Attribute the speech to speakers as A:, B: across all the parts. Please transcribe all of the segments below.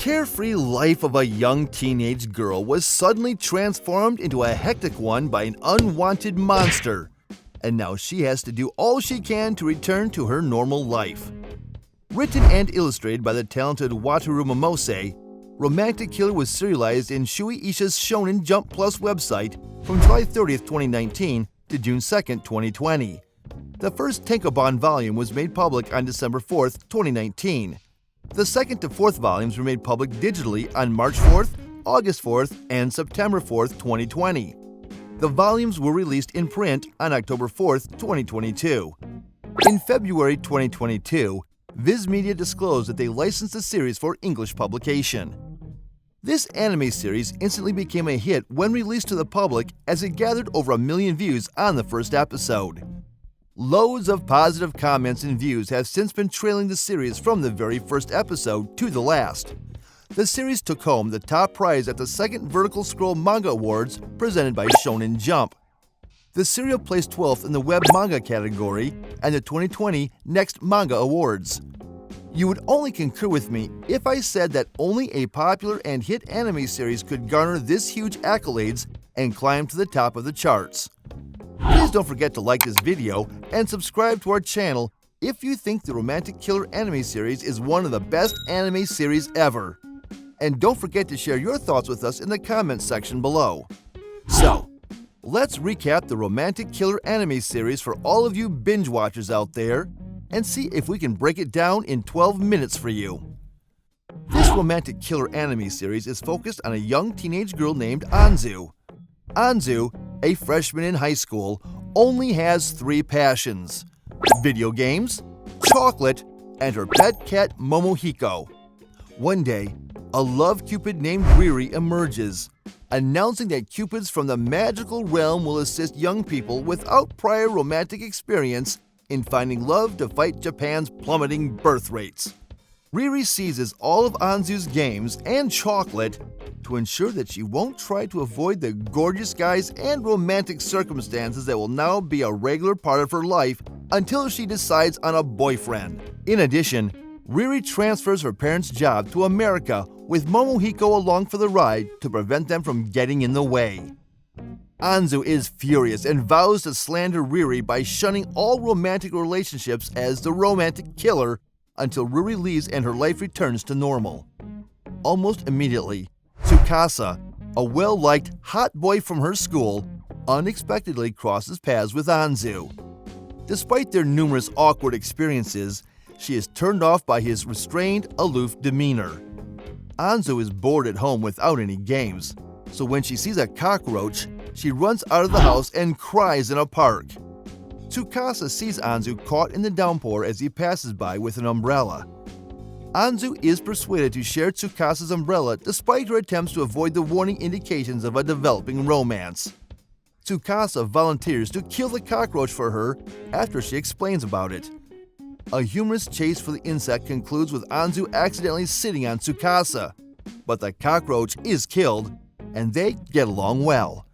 A: carefree life of a young teenage girl was suddenly transformed into a hectic one by an unwanted monster, and now she has to do all she can to return to her normal life. Written and illustrated by the talented Wataru Momose, Romantic Killer was serialized in Shueisha's Shonen Jump Plus website from July 30, 2019 to June 2, 2020. The first tankobon volume was made public on December 4, 2019. The second to fourth volumes were made public digitally on March 4th, August 4th, and September 4th, 2020. The volumes were released in print on October 4th, 2022. In February 2022, Viz Media disclosed that they licensed the series for English publication. This anime series instantly became a hit when released to the public as it gathered over 1 million views on the first episode. Loads of positive comments and views have since been trailing the series from the very first episode to the last. The series took home the top prize at the second Vertical Scroll Manga Awards presented by Shonen Jump. The serial placed 12th in the web manga category and the 2020 Next Manga Awards. You would only concur with me if I said that only a popular and hit anime series could garner this huge accolades and climb to the top of the charts. Please don't forget to like this video and subscribe to our channel if you think the Romantic Killer anime series is one of the best anime series ever. And don't forget to share your thoughts with us in the comments section below. So, let's recap the Romantic Killer anime series for all of you binge watchers out there and see if we can break it down in 12 minutes for you. This Romantic Killer anime series is focused on a young teenage girl named Anzu. Anzu, a freshman in high school, only has 3 passions: video games, chocolate, and her pet cat Momohiko. One day, a love cupid named Riri emerges, announcing that cupids from the magical realm will assist young people without prior romantic experience in finding love to fight Japan's plummeting birth rates. Riri seizes all of Anzu's games and chocolate to ensure that she won't try to avoid the gorgeous guys and romantic circumstances that will now be a regular part of her life until she decides on a boyfriend. In addition, Riri transfers her parents' job to America with Momohiko along for the ride to prevent them from getting in the way. Anzu is furious and vows to slander Riri by shunning all romantic relationships as the Romantic Killer until Riri leaves and her life returns to normal. Almost immediately, Tsukasa, a well-liked hot boy from her school, unexpectedly crosses paths with Anzu. Despite their numerous awkward experiences, she is turned off by his restrained, aloof demeanor. Anzu is bored at home without any games, so when she sees a cockroach, she runs out of the house and cries in a park. Tsukasa sees Anzu caught in the downpour as he passes by with an umbrella. Anzu is persuaded to share Tsukasa's umbrella despite her attempts to avoid the warning indications of a developing romance. Tsukasa volunteers to kill the cockroach for her after she explains about it. A humorous chase for the insect concludes with Anzu accidentally sitting on Tsukasa, but the cockroach is killed, and they get along well.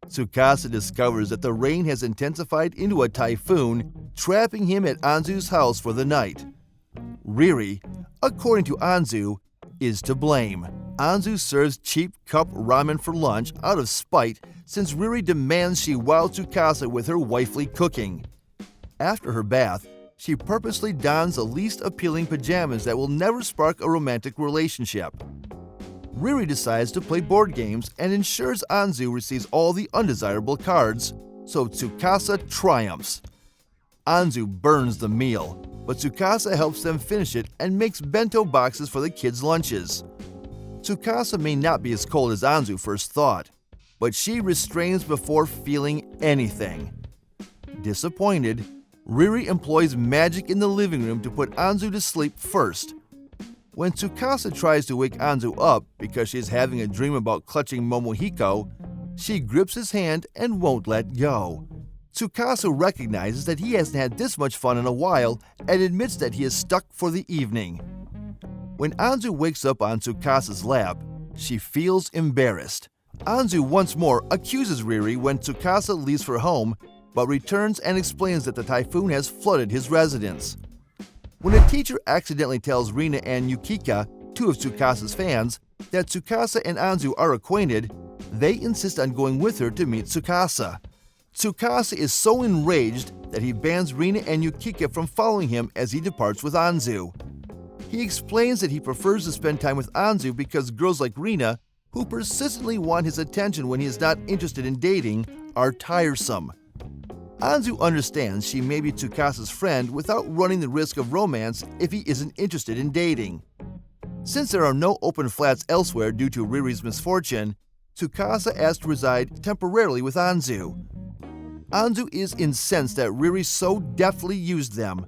A: Tsukasa discovers that the rain has intensified into a typhoon, trapping him at Anzu's house for the night. Riri, according to Anzu, is to blame. Anzu serves cheap cup ramen for lunch out of spite since Riri demands she wow Tsukasa with her wifely cooking. After her bath, she purposely dons the least appealing pajamas that will never spark a romantic relationship. Riri decides to play board games and ensures Anzu receives all the undesirable cards, so Tsukasa triumphs. Anzu burns the meal, but Tsukasa helps them finish it and makes bento boxes for the kids' lunches. Tsukasa may not be as cold as Anzu first thought, but she restrains before feeling anything. Disappointed, Riri employs magic in the living room to put Anzu to sleep first. When Tsukasa tries to wake Anzu up because she is having a dream about clutching Momohiko, she grips his hand and won't let go. Tsukasa recognizes that he hasn't had this much fun in a while and admits that he is stuck for the evening. When Anzu wakes up on Tsukasa's lap, she feels embarrassed. Anzu once more accuses Riri when Tsukasa leaves for home, but returns and explains that the typhoon has flooded his residence. When a teacher accidentally tells Rina and Yukika two of Tsukasa's fans, that Tsukasa and Anzu are acquainted, they insist on going with her to meet Tsukasa. Tsukasa is so enraged that he bans Rina and Yukika from following him as he departs with Anzu. He explains that he prefers to spend time with Anzu because girls like Rina, who persistently want his attention when he is not interested in dating, are tiresome. Anzu understands she may be Tsukasa's friend without running the risk of romance if he isn't interested in dating. Since there are no open flats elsewhere due to Riri's misfortune, Tsukasa asks to reside temporarily with Anzu. Anzu is incensed that Riri so deftly used them,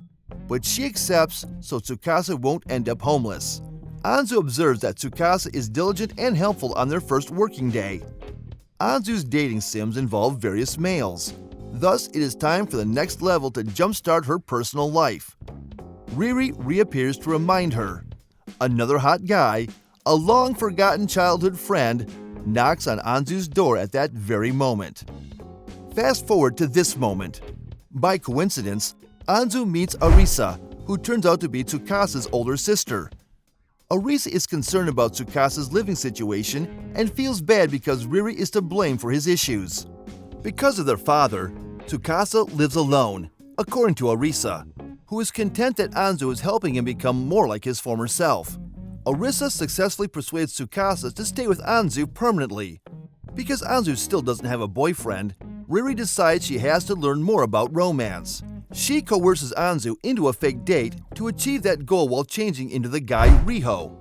A: but she accepts so Tsukasa won't end up homeless. Anzu observes that Tsukasa is diligent and helpful on their first working day. Anzu's dating sims involve various males. Thus, it is time for the next level to jumpstart her personal life. Riri reappears to remind her. Another hot guy, a long-forgotten childhood friend, knocks on Anzu's door at that very moment. Fast forward to this moment. By coincidence, Anzu meets Arisa, who turns out to be Tsukasa's older sister. Arisa is concerned about Tsukasa's living situation and feels bad because Riri is to blame for his issues. Because of their father, Tsukasa lives alone, according to Arisa, who is content that Anzu is helping him become more like his former self. Arisa successfully persuades Tsukasa to stay with Anzu permanently. Because Anzu still doesn't have a boyfriend, Riri decides she has to learn more about romance. She coerces Anzu into a fake date to achieve that goal while changing into the guy Riho.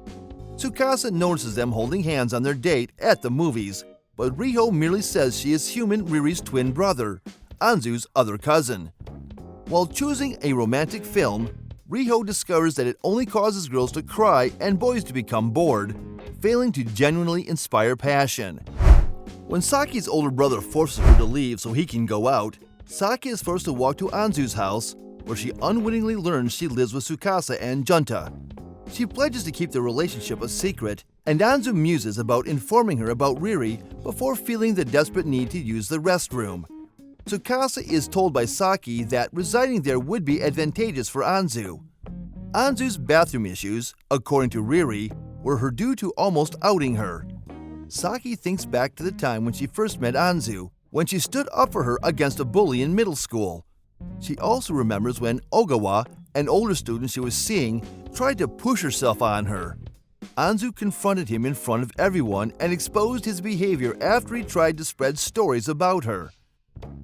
A: Tsukasa notices them holding hands on their date at the movies, but Riho merely says she is human Riri's twin brother, Anzu's other cousin. While choosing a romantic film, Riho discovers that it only causes girls to cry and boys to become bored, failing to genuinely inspire passion. When Saki's older brother forces her to leave so he can go out, Saki is forced to walk to Anzu's house, where she unwittingly learns she lives with Tsukasa and Junta. She pledges to keep their relationship a secret, and Anzu muses about informing her about Riri before feeling the desperate need to use the restroom. Tsukasa is told by Saki that residing there would be advantageous for Anzu. Anzu's bathroom issues, according to Riri, were her due to almost outing her. Saki thinks back to the time when she first met Anzu, when she stood up for her against a bully in middle school. She also remembers when Ogawa, an older student she was seeing, tried to push herself on her. Anzu confronted him in front of everyone and exposed his behavior after he tried to spread stories about her.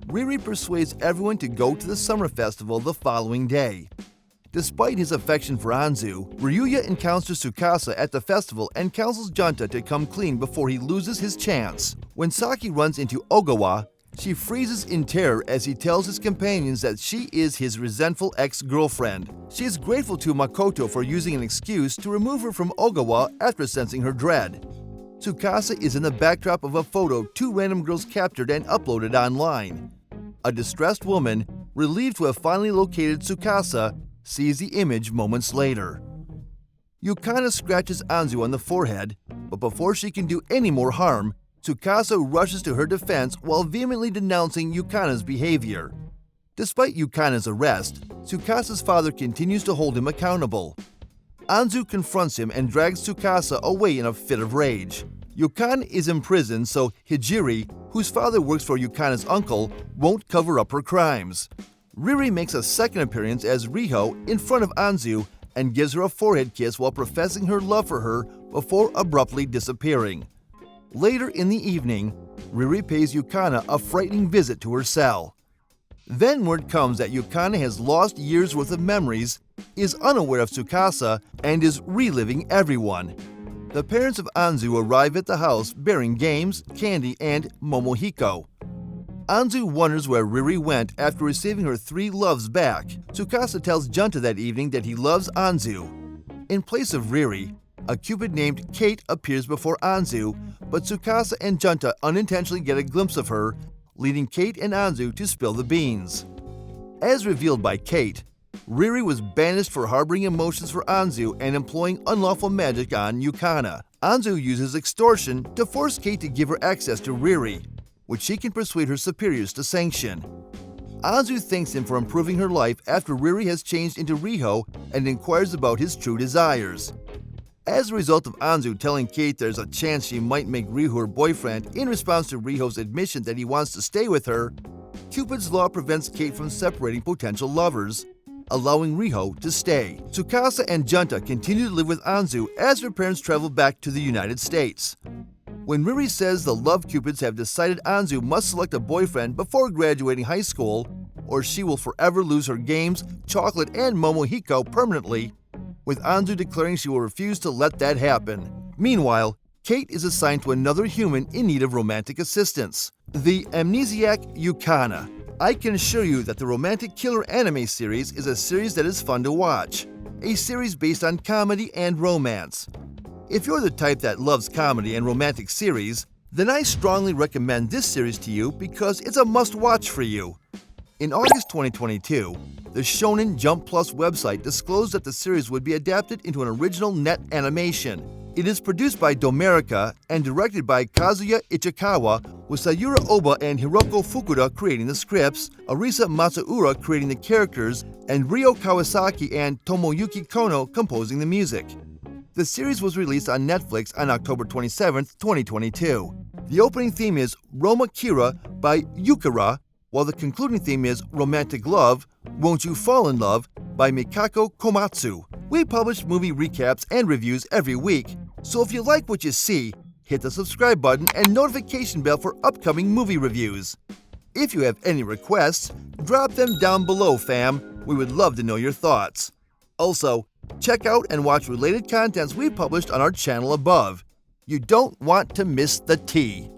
A: Riri persuades everyone to go to the summer festival the following day. Despite his affection for Anzu, Ryuya encounters Tsukasa at the festival and counsels Junta to come clean before he loses his chance. When Saki runs into Ogawa, she freezes in terror as he tells his companions that she is his resentful ex-girlfriend. She is grateful to Makoto for using an excuse to remove her from Ogawa after sensing her dread. Tsukasa is in the backdrop of a photo two random girls captured and uploaded online. A distressed woman, relieved to have finally located Tsukasa, sees the image moments later. Yukana scratches Anzu on the forehead, but before she can do any more harm, Tsukasa rushes to her defense while vehemently denouncing Yukana's behavior. Despite Yukana's arrest, Tsukasa's father continues to hold him accountable. Anzu confronts him and drags Tsukasa away in a fit of rage. Yukana is imprisoned, so Hijiri, whose father works for Yukana's uncle, won't cover up her crimes. Riri makes a second appearance as Riho in front of Anzu and gives her a forehead kiss while professing her love for her before abruptly disappearing. Later in the evening, Riri pays Yukana a frightening visit to her cell. Then word comes that Yukana has lost years' worth of memories, is unaware of Tsukasa, and is reliving everyone. The parents of Anzu arrive at the house bearing games, candy, and Momohiko. Anzu wonders where Riri went after receiving her three loves back. Tsukasa tells Junta that evening that he loves Anzu. In place of Riri, a cupid named Kate appears before Anzu, but Tsukasa and Junta unintentionally get a glimpse of her, leading Kate and Anzu to spill the beans. As revealed by Kate, Riri was banished for harboring emotions for Anzu and employing unlawful magic on Yukana. Anzu uses extortion to force Kate to give her access to Riri, which she can persuade her superiors to sanction. Anzu thanks him for improving her life after Riri has changed into Riho and inquires about his true desires. As a result of Anzu telling Kate there's a chance she might make Riho her boyfriend in response to Riho's admission that he wants to stay with her, Cupid's law prevents Kate from separating potential lovers, allowing Riho to stay. Tsukasa and Junta continue to live with Anzu as her parents travel back to the United States. When Riri says the love Cupids have decided Anzu must select a boyfriend before graduating high school, or she will forever lose her games, chocolate, and momohiko permanently, with Anzu declaring she will refuse to let that happen. Meanwhile, Kate is assigned to another human in need of romantic assistance, the amnesiac Yukana. I can assure you that the Romantic Killer anime series is a series that is fun to watch, a series based on comedy and romance. If you're the type that loves comedy and romantic series, then I strongly recommend this series to you because it's a must-watch for you. In August 2022, the Shonen Jump Plus website disclosed that the series would be adapted into an original net animation. It is produced by Domerica and directed by Kazuya Ichikawa, with Sayuri Oba and Hiroko Fukuda creating the scripts, Arisa Matsuura creating the characters, and Ryo Kawasaki and Tomoyuki Kono composing the music. The series was released on Netflix on October 27, 2022. The opening theme is Roma Kira by Yukara, while the concluding theme is Romantic Love, Won't You Fall in Love by Mikako Komatsu. We publish movie recaps and reviews every week, so if you like what you see, hit the subscribe button and notification bell for upcoming movie reviews. If you have any requests, drop them down below, fam. We would love to know your thoughts. Also, check out and watch related contents we published on our channel above. You don't want to miss the tea.